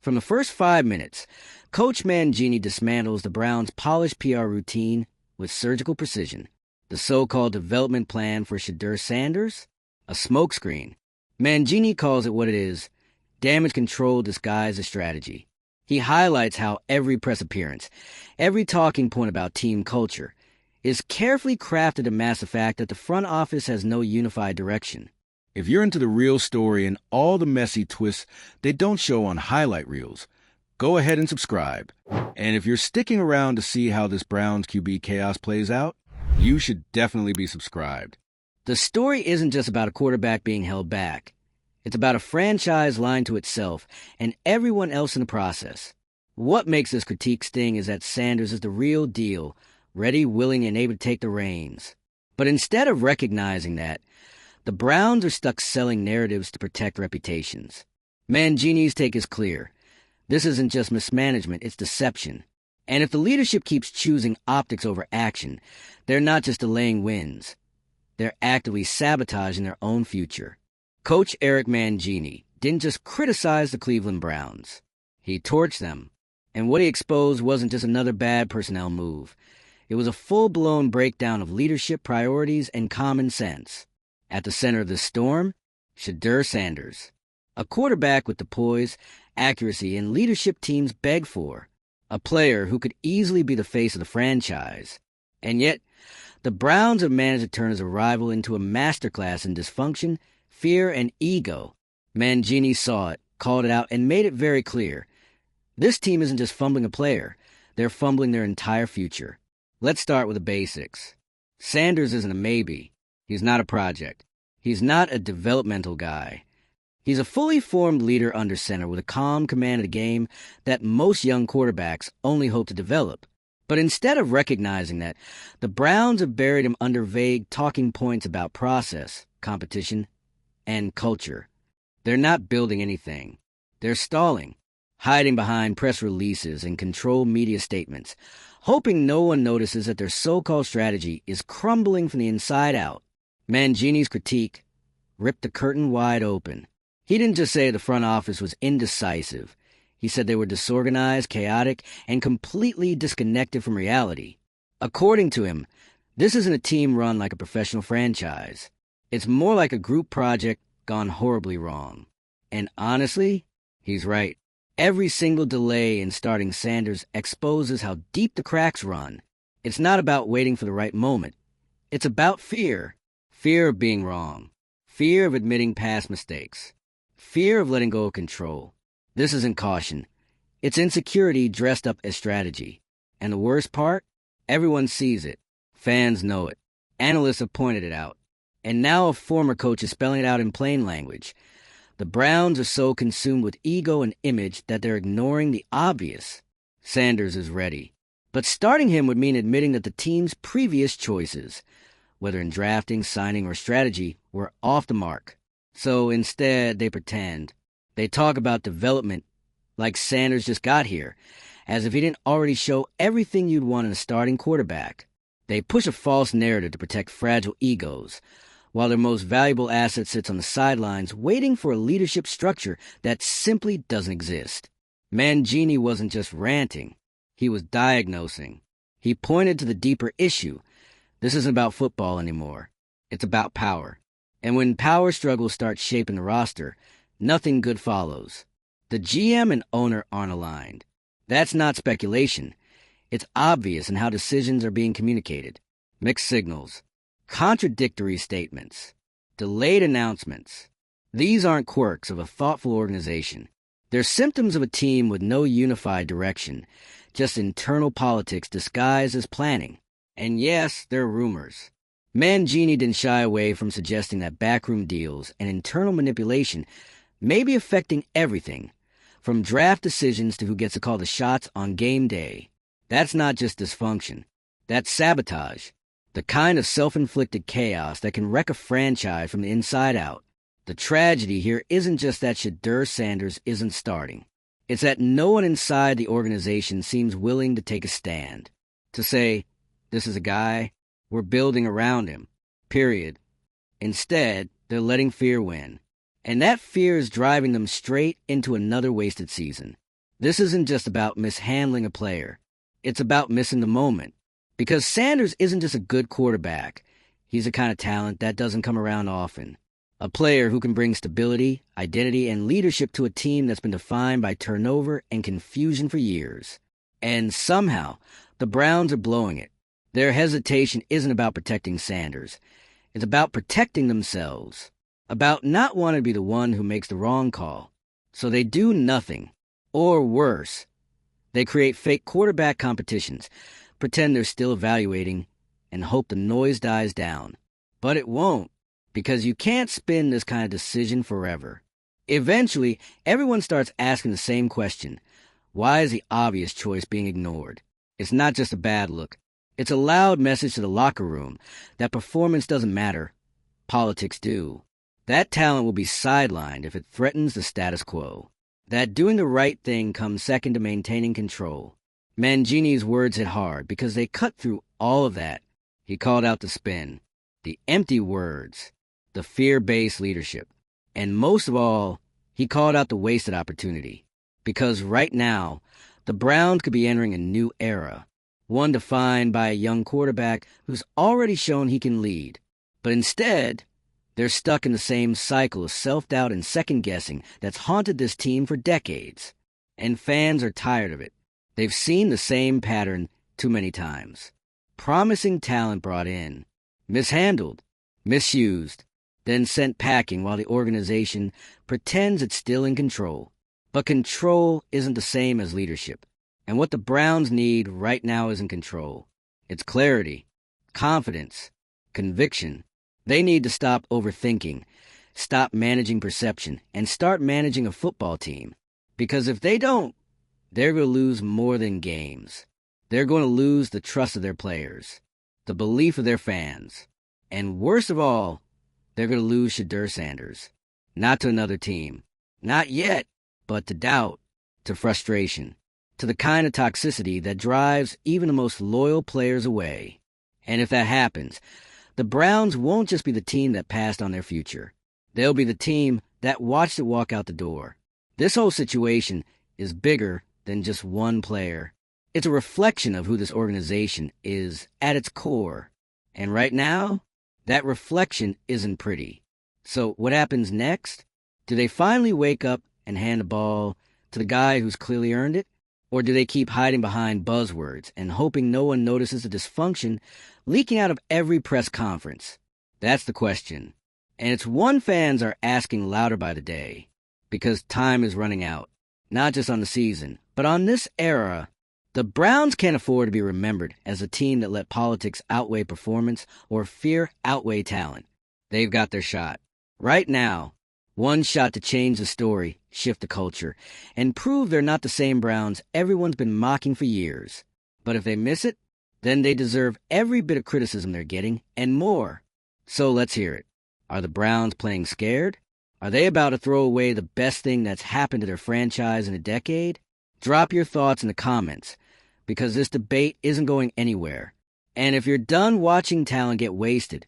From the first 5 minutes, Coach Mangini dismantles the Browns' polished PR routine with surgical precision. The so-called development plan for Shedeur Sanders? A smokescreen. Mangini calls it what it is: damage control disguised as strategy. He highlights how every press appearance, every talking point about team culture, is carefully crafted to mask the fact that the front office has no unified direction. If you're into the real story and all the messy twists they don't show on highlight reels, go ahead and subscribe. And if you're sticking around to see how this Browns QB chaos plays out, you should definitely be subscribed. The story isn't just about a quarterback being held back. It's about a franchise lying to itself and everyone else in the process. What makes this critique sting is that Sanders is the real deal, ready, willing, and able to take the reins. But instead of recognizing that, the Browns are stuck selling narratives to protect reputations. Mangini's take is clear. This isn't just mismanagement, it's deception. And if the leadership keeps choosing optics over action, they're not just delaying wins. They're actively sabotaging their own future. Coach Eric Mangini didn't just criticize the Cleveland Browns. He torched them. And what he exposed wasn't just another bad personnel move. It was a full-blown breakdown of leadership priorities and common sense. At the center of the storm, Shedeur Sanders, a quarterback with the poise, accuracy, and leadership teams beg for, a player who could easily be the face of the franchise. And yet, the Browns have managed to turn his arrival into a masterclass in dysfunction, fear, and ego. Mangini saw it, called it out, and made it very clear. This team isn't just fumbling a player, they're fumbling their entire future. Let's start with the basics. Sanders isn't a maybe. He's not a project. He's not a developmental guy. He's a fully formed leader under center with a calm command of the game that most young quarterbacks only hope to develop. But instead of recognizing that, the Browns have buried him under vague talking points about process, competition, and culture. They're not building anything. They're stalling, hiding behind press releases and controlled media statements, hoping no one notices that their so-called strategy is crumbling from the inside out. Mangini's critique ripped the curtain wide open. He didn't just say the front office was indecisive. He said they were disorganized, chaotic, and completely disconnected from reality. According to him, this isn't a team run like a professional franchise. It's more like a group project gone horribly wrong. And honestly, he's right. Every single delay in starting Sanders exposes how deep the cracks run. It's not about waiting for the right moment. It's about fear. Fear of being wrong. Fear of admitting past mistakes. Fear of letting go of control. This isn't caution. It's insecurity dressed up as strategy. And the worst part? Everyone sees it. Fans know it. Analysts have pointed it out. And now a former coach is spelling it out in plain language. The Browns are so consumed with ego and image that they're ignoring the obvious. Sanders is ready. But starting him would mean admitting that the team's previous choices, whether in drafting, signing, or strategy, were off the mark. So instead, they pretend. They talk about development like Sanders just got here, as if he didn't already show everything you'd want in a starting quarterback. They push a false narrative to protect fragile egos, while their most valuable asset sits on the sidelines waiting for a leadership structure that simply doesn't exist. Mangini wasn't just ranting. He was diagnosing. He pointed to the deeper issue. This isn't about football anymore. It's about power. And when power struggles start shaping the roster, nothing good follows. The GM and owner aren't aligned. That's not speculation. It's obvious in how decisions are being communicated. Mixed signals. Contradictory statements. Delayed announcements. These aren't quirks of a thoughtful organization. They're symptoms of a team with no unified direction, just internal politics disguised as planning. And yes, there are rumors. Mangini didn't shy away from suggesting that backroom deals and internal manipulation may be affecting everything, from draft decisions to who gets to call the shots on game day. That's not just dysfunction. That's sabotage. The kind of self-inflicted chaos that can wreck a franchise from the inside out. The tragedy here isn't just that Shedeur Sanders isn't starting. It's that no one inside the organization seems willing to take a stand. To say, this is a guy, we're building around him. Period. Instead, they're letting fear win. And that fear is driving them straight into another wasted season. This isn't just about mishandling a player. It's about missing the moment. Because Sanders isn't just a good quarterback. He's the kind of talent that doesn't come around often. A player who can bring stability, identity, and leadership to a team that's been defined by turnover and confusion for years. And somehow, the Browns are blowing it. Their hesitation isn't about protecting Sanders. It's about protecting themselves. About not wanting to be the one who makes the wrong call. So they do nothing. Or worse, they create fake quarterback competitions, pretend they're still evaluating, and hope the noise dies down. But it won't, because you can't spin this kind of decision forever. Eventually, everyone starts asking the same question. Why is the obvious choice being ignored? It's not just a bad look. It's a loud message to the locker room that performance doesn't matter. Politics do. That talent will be sidelined if it threatens the status quo. That doing the right thing comes second to maintaining control. Mangini's words hit hard because they cut through all of that. He called out the spin, the empty words, the fear-based leadership. And most of all, he called out the wasted opportunity. Because right now, the Browns could be entering a new era, one defined by a young quarterback who's already shown he can lead. But instead, they're stuck in the same cycle of self-doubt and second-guessing that's haunted this team for decades. And fans are tired of it. They've seen the same pattern too many times. Promising talent brought in, mishandled, misused, then sent packing while the organization pretends it's still in control. But control isn't the same as leadership. And what the Browns need right now isn't control. It's clarity, confidence, conviction. They need to stop overthinking, stop managing perception, and start managing a football team. Because if they don't, they're going to lose more than games. They're going to lose the trust of their players, the belief of their fans. And worst of all, they're going to lose Shedeur Sanders. Not to another team. Not yet, but to doubt, to frustration, to the kind of toxicity that drives even the most loyal players away. And if that happens, the Browns won't just be the team that passed on their future. They'll be the team that watched it walk out the door. This whole situation is bigger than just one player. It's a reflection of who this organization is at its core. And right now, that reflection isn't pretty. So what happens next? Do they finally wake up and hand the ball to the guy who's clearly earned it? Or do they keep hiding behind buzzwords and hoping no one notices the dysfunction leaking out of every press conference? That's the question. And it's one fans are asking louder by the day. Because time is running out. Not just on the season, but on this era. The Browns can't afford to be remembered as a team that let politics outweigh performance or fear outweigh talent. They've got their shot. Right now. One shot to change the story, shift the culture, and prove they're not the same Browns everyone's been mocking for years. But if they miss it, then they deserve every bit of criticism they're getting, and more. So let's hear it. Are the Browns playing scared? Are they about to throw away the best thing that's happened to their franchise in a decade? Drop your thoughts in the comments, because this debate isn't going anywhere. And if you're done watching talent get wasted,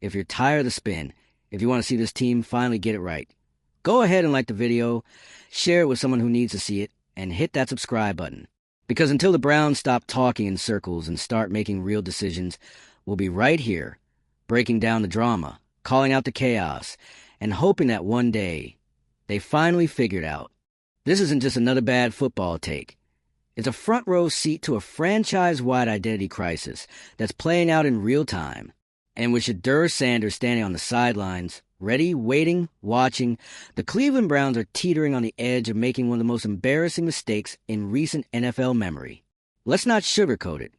if you're tired of the spin, if you want to see this team finally get it right, go ahead and like the video, share it with someone who needs to see it, and hit that subscribe button. Because until the Browns stop talking in circles and start making real decisions, we'll be right here, breaking down the drama, calling out the chaos, and hoping that one day they finally figure it out. This isn't just another bad football take. It's a front row seat to a franchise-wide identity crisis that's playing out in real time. And with Shedeur Sanders standing on the sidelines, ready, waiting, watching, the Cleveland Browns are teetering on the edge of making one of the most embarrassing mistakes in recent NFL memory. Let's not sugarcoat it.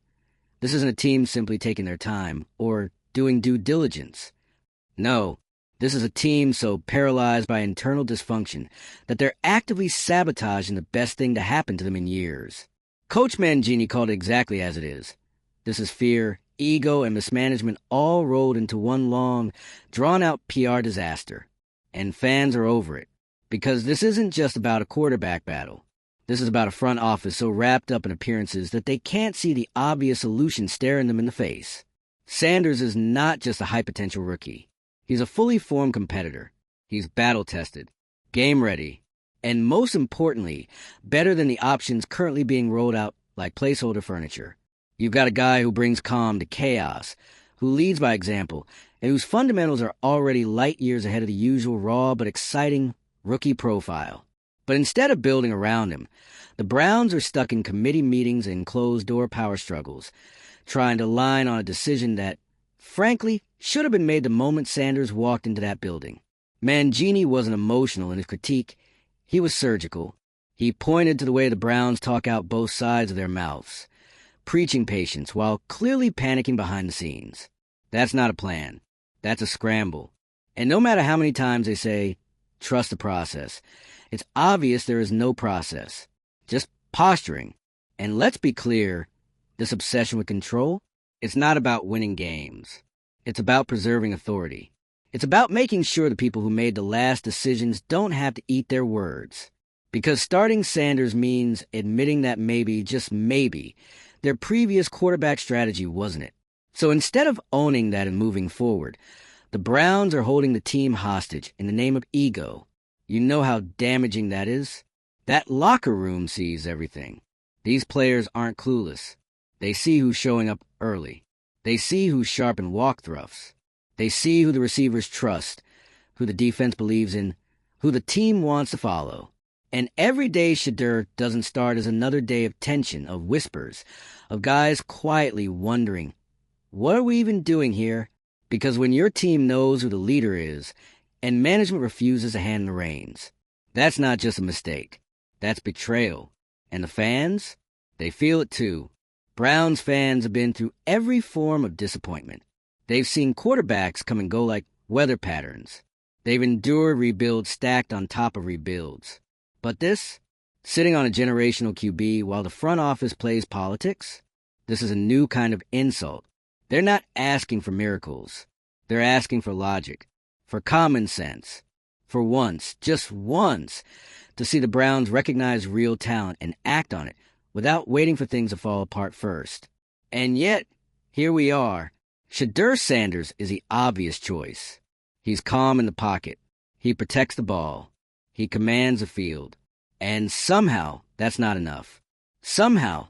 This isn't a team simply taking their time or doing due diligence. No, this is a team so paralyzed by internal dysfunction that they're actively sabotaging the best thing to happen to them in years. Coach Mangini called it exactly as it is. This is fear, ego, and mismanagement all rolled into one long, drawn-out PR disaster. And fans are over it. Because this isn't just about a quarterback battle. This is about a front office so wrapped up in appearances that they can't see the obvious solution staring them in the face. Sanders is not just a high-potential rookie. He's a fully formed competitor. He's battle-tested, game-ready, And most importantly, better than the options currently being rolled out like placeholder furniture. You've got a guy who brings calm to chaos, who leads by example, and whose fundamentals are already light years ahead of the usual raw but exciting rookie profile. But instead of building around him, the Browns are stuck in committee meetings and closed-door power struggles, trying to align on a decision that, frankly, should have been made the moment Sanders walked into that building. Mangini wasn't emotional in his critique. He was surgical. He pointed to the way the Browns talk out both sides of their mouths, preaching patience while clearly panicking behind the scenes. That's not a plan. That's a scramble. And no matter how many times they say, trust the process, it's obvious there is no process. Just posturing. And let's be clear, this obsession with control, it's not about winning games. It's about preserving authority. It's about making sure the people who made the last decisions don't have to eat their words. Because starting Sanders means admitting that maybe, just maybe, their previous quarterback strategy wasn't it. So instead of owning that and moving forward, the Browns are holding the team hostage in the name of ego. You know how damaging that is? That locker room sees everything. These players aren't clueless. They see who's showing up early. They see who's sharp in walk-throughs. They see who the receivers trust, who the defense believes in, who the team wants to follow. And every day Shedeur doesn't start as another day of tension, of whispers, of guys quietly wondering, what are we even doing here? Because when your team knows who the leader is, and management refuses to hand the reins, that's not just a mistake. That's betrayal. And the fans? They feel it too. Browns fans have been through every form of disappointment. They've seen quarterbacks come and go like weather patterns. They've endured rebuilds stacked on top of rebuilds. But this, sitting on a generational QB while the front office plays politics, this is a new kind of insult. They're not asking for miracles. They're asking for logic, for common sense, for once, just once, to see the Browns recognize real talent and act on it without waiting for things to fall apart first. And yet, here we are. Shedeur Sanders is the obvious choice. He's calm in the pocket. He protects the ball. He commands the field. And somehow, that's not enough. Somehow,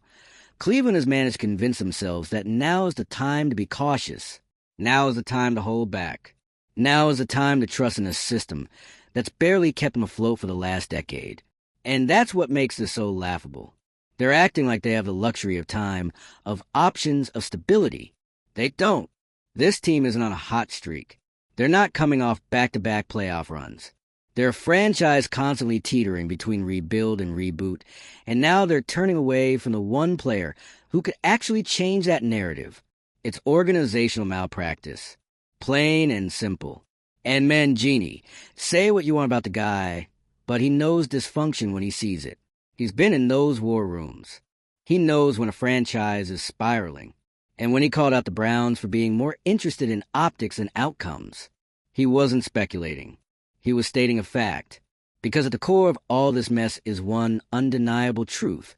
Cleveland has managed to convince themselves that now is the time to be cautious. Now is the time to hold back. Now is the time to trust in a system that's barely kept them afloat for the last decade. And that's what makes this so laughable. They're acting like they have the luxury of time, of options, of stability. They don't. This team isn't on a hot streak. They're not coming off back-to-back playoff runs. They're a franchise constantly teetering between rebuild and reboot, and now they're turning away from the one player who could actually change that narrative. It's organizational malpractice. Plain and simple. And Mangini, say what you want about the guy, but he knows dysfunction when he sees it. He's been in those war rooms. He knows when a franchise is spiraling. And when he called out the Browns for being more interested in optics than outcomes, he wasn't speculating. He was stating a fact. Because at the core of all this mess is one undeniable truth.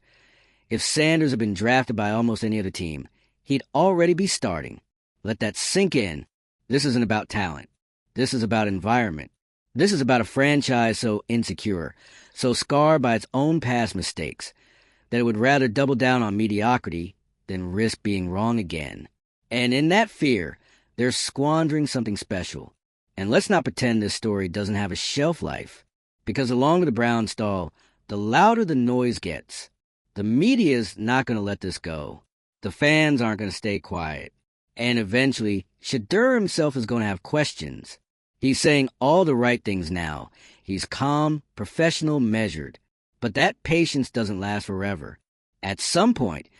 If Sanders had been drafted by almost any other team, he'd already be starting. Let that sink in. This isn't about talent. This is about environment. This is about a franchise so insecure, so scarred by its own past mistakes, that it would rather double down on mediocrity than risk being wrong again. And in that fear, they're squandering something special. And let's not pretend this story doesn't have a shelf life, because the longer the Browns stall, the louder the noise gets. The media's not going to let this go. The fans aren't going to stay quiet. And eventually, Shedeur himself is going to have questions. He's saying all the right things now. He's calm, professional, measured. But that patience doesn't last forever. At some point,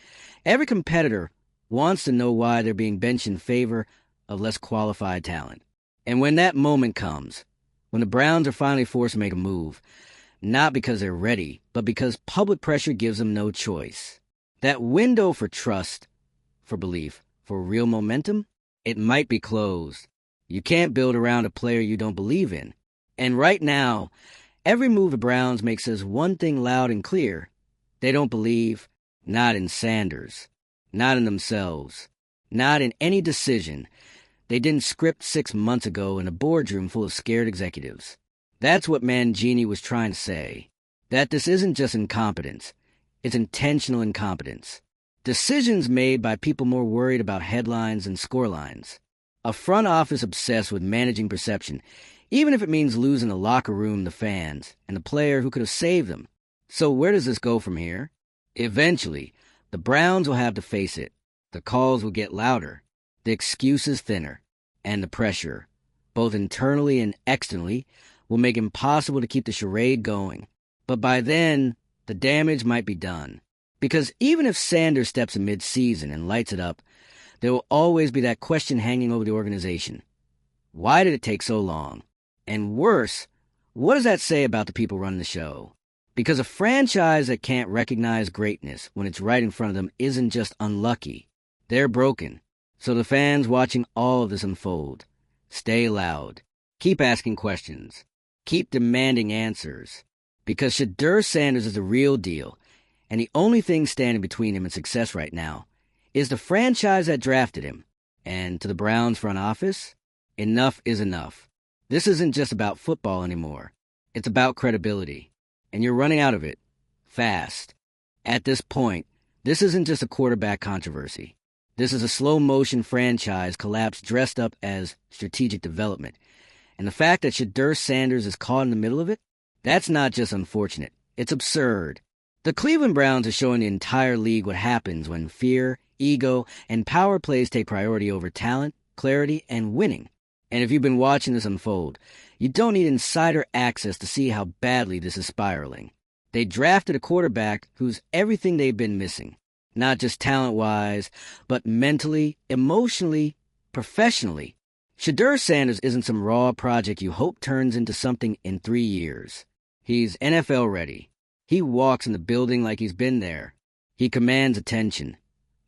every competitor wants to know why they're being benched in favor of less qualified talent. And when that moment comes, when the Browns are finally forced to make a move, not because they're ready, but because public pressure gives them no choice, that window for trust, for belief, for real momentum, it might be closed. You can't build around a player you don't believe in. And right now, every move the Browns make says one thing loud and clear. They don't believe, not in Sanders, not in themselves, not in any decision they didn't script 6 months ago in a boardroom full of scared executives. That's what Mangini was trying to say. That this isn't just incompetence, it's intentional incompetence. Decisions made by people more worried about headlines and scorelines. A front office obsessed with managing perception, even if it means losing the locker room, the fans, and the player who could have saved them. So where does this go from here? Eventually, the Browns will have to face it. The calls will get louder, the excuses thinner, and the pressure, both internally and externally, will make it impossible to keep the charade going. But by then, the damage might be done. Because even if Sanders steps in mid-season and lights it up, there will always be that question hanging over the organization. Why did it take so long? And worse, what does that say about the people running the show? Because a franchise that can't recognize greatness when it's right in front of them isn't just unlucky. They're broken. So the fans watching all of this unfold, stay loud. Keep asking questions. Keep demanding answers. Because Shedeur Sanders is the real deal, and the only thing standing between him and success right now is the franchise that drafted him. And to the Browns front office, enough is enough. This isn't just about football anymore. It's about credibility. And you're running out of it. Fast. At this point, this isn't just a quarterback controversy. This is a slow-motion franchise collapse dressed up as strategic development. And the fact that Shedeur Sanders is caught in the middle of it, that's not just unfortunate. It's absurd. The Cleveland Browns are showing the entire league what happens when fear, ego, and power plays take priority over talent, clarity, and winning. And if you've been watching this unfold, you don't need insider access to see how badly this is spiraling. They drafted a quarterback who's everything they've been missing. Not just talent-wise, but mentally, emotionally, professionally. Shedeur Sanders isn't some raw project you hope turns into something in 3 years. He's NFL ready. He walks in the building like he's been there. He commands attention,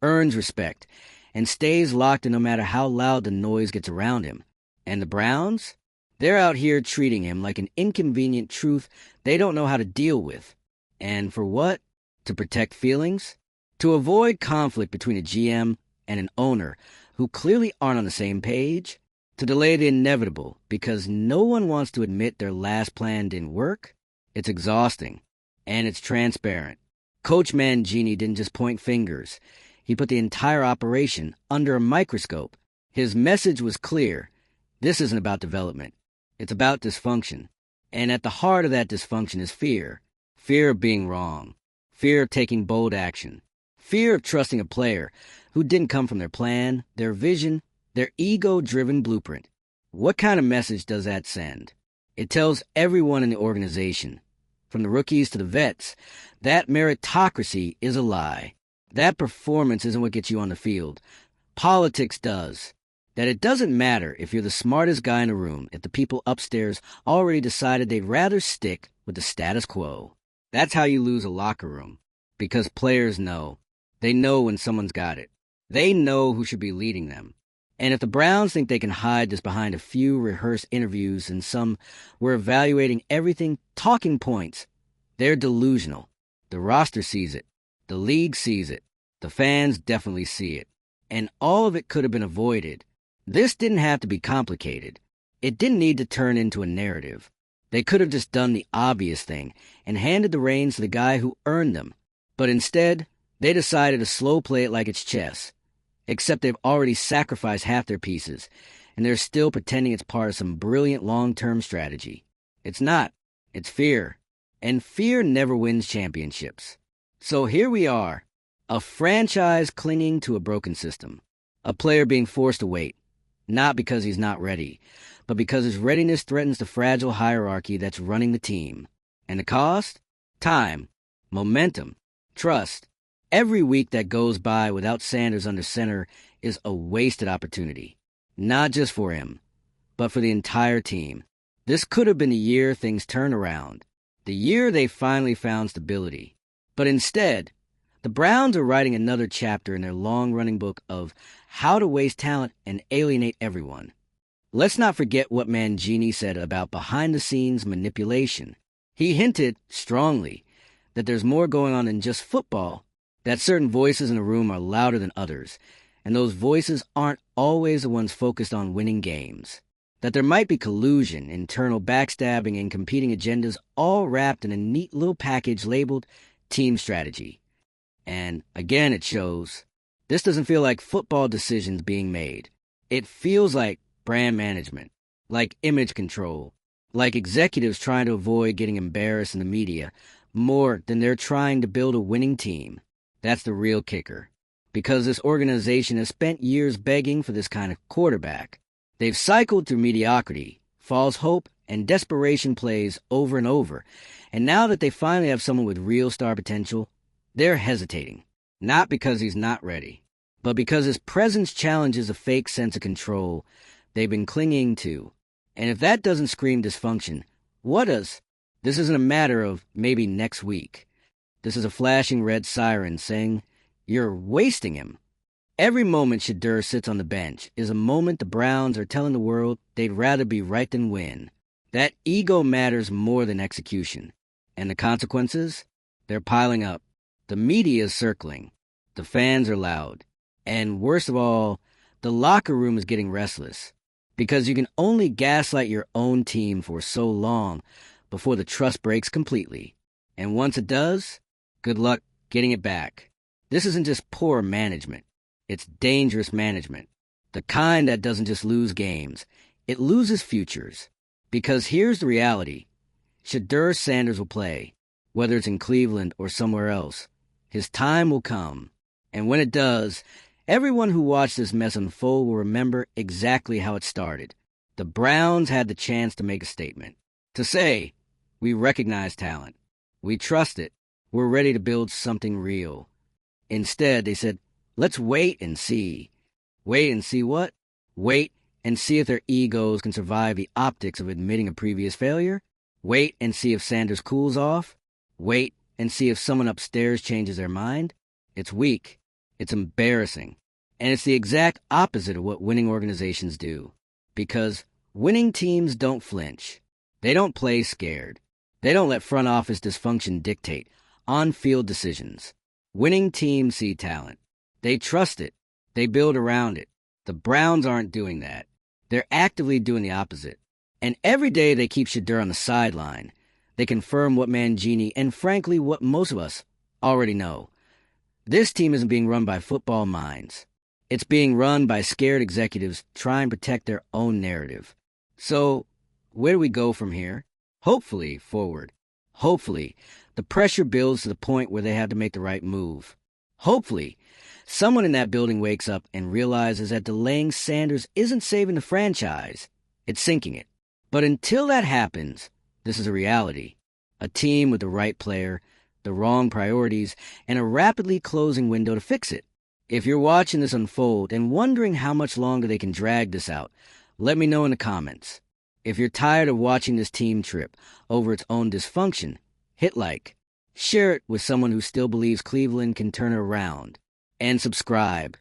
earns respect, and stays locked in no matter how loud the noise gets around him. And the Browns? They're out here treating him like an inconvenient truth they don't know how to deal with. And for what? To protect feelings? To avoid conflict between a GM and an owner who clearly aren't on the same page? To delay the inevitable because no one wants to admit their last plan didn't work? It's exhausting. And it's transparent. Coach Mangini didn't just point fingers. He put the entire operation under a microscope. His message was clear. This isn't about development. It's about dysfunction. And at the heart of that dysfunction is fear. Fear of being wrong. Fear of taking bold action. Fear of trusting a player who didn't come from their plan, their vision, their ego-driven blueprint. What kind of message does that send? It tells everyone in the organization, from the rookies to the vets, that meritocracy is a lie. That performance isn't what gets you on the field. Politics does. That it doesn't matter if you're the smartest guy in the room if the people upstairs already decided they'd rather stick with the status quo. That's how you lose a locker room. Because players know. They know when someone's got it. They know who should be leading them. And if the Browns think they can hide this behind a few rehearsed interviews and some "we're evaluating everything" talking points, they're delusional. The roster sees it. The league sees it. The fans definitely see it. And all of it could have been avoided. This didn't have to be complicated. It didn't need to turn into a narrative. They could have just done the obvious thing and handed the reins to the guy who earned them. But instead, they decided to slow play it like it's chess. Except they've already sacrificed half their pieces, and they're still pretending it's part of some brilliant long-term strategy. It's not. It's fear. And fear never wins championships. So here we are, a franchise clinging to a broken system. A player being forced to wait, not because he's not ready, but because his readiness threatens the fragile hierarchy that's running the team. And the cost? Time, momentum, trust. Every week that goes by without Sanders under center is a wasted opportunity. Not just for him, but for the entire team. This could have been the year things turn around. The year they finally found stability. But instead, the Browns are writing another chapter in their long-running book of how to waste talent and alienate everyone. Let's not forget what Mangini said about behind-the-scenes manipulation. He hinted, strongly, that there's more going on than just football, that certain voices in the room are louder than others, and those voices aren't always the ones focused on winning games. that there might be collusion, internal backstabbing, and competing agendas all wrapped in a neat little package labeled team strategy. And again, it shows this doesn't feel like football decisions being made. It feels like brand management, like image control, like executives trying to avoid getting embarrassed in the media more than they're trying to build a winning team. That's the real kicker. Because this organization has spent years begging for this kind of quarterback. They've cycled through mediocrity, false hope, and desperation plays over and over. And now that they finally have someone with real star potential, they're hesitating. Not because he's not ready, but because his presence challenges a fake sense of control they've been clinging to. And if that doesn't scream dysfunction, what does? This isn't a matter of maybe next week. This is a flashing red siren saying, you're wasting him. Every moment Shedeur sits on the bench is a moment the Browns are telling the world they'd rather be right than win. That ego matters more than execution. And the consequences? They're piling up. The media is circling. The fans are loud. And worst of all, the locker room is getting restless. Because you can only gaslight your own team for so long before the trust breaks completely. And once it does, good luck getting it back. This isn't just poor management. It's dangerous management. The kind that doesn't just lose games. It loses futures. Because here's the reality. Shedeur Sanders will play, whether it's in Cleveland or somewhere else. His time will come. And when it does, everyone who watched this mess unfold will remember exactly how it started. The Browns had the chance to make a statement. To say, we recognize talent. We trust it. We're ready to build something real. Instead, they said, let's wait and see. Wait and see what? Wait and see if their egos can survive the optics of admitting a previous failure. Wait and see if Sanders cools off. Wait and see if someone upstairs changes their mind. It's weak. It's embarrassing. And it's the exact opposite of what winning organizations do. Because winning teams don't flinch. They don't play scared. They don't let front office dysfunction dictate on-field decisions. Winning teams see talent. They trust it. They build around it. The Browns aren't doing that. They're actively doing the opposite. And every day they keep Shedeur on the sideline. They confirm what Mangini, and frankly what most of us, already know. This team isn't being run by football minds. It's being run by scared executives trying to protect their own narrative. So, where do we go from here? Hopefully, forward. Hopefully, the pressure builds to the point where they have to make the right move. Hopefully, someone in that building wakes up and realizes that delaying Sanders isn't saving the franchise. It's sinking it. But until that happens, this is a reality. A team with the right player, the wrong priorities, and a rapidly closing window to fix it. If you're watching this unfold and wondering how much longer they can drag this out, let me know in the comments. If you're tired of watching this team trip over its own dysfunction, hit like. Share it with someone who still believes Cleveland can turn it around. And subscribe.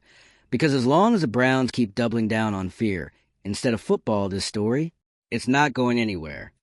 Because as long as the Browns keep doubling down on fear instead of football this story, it's not going anywhere.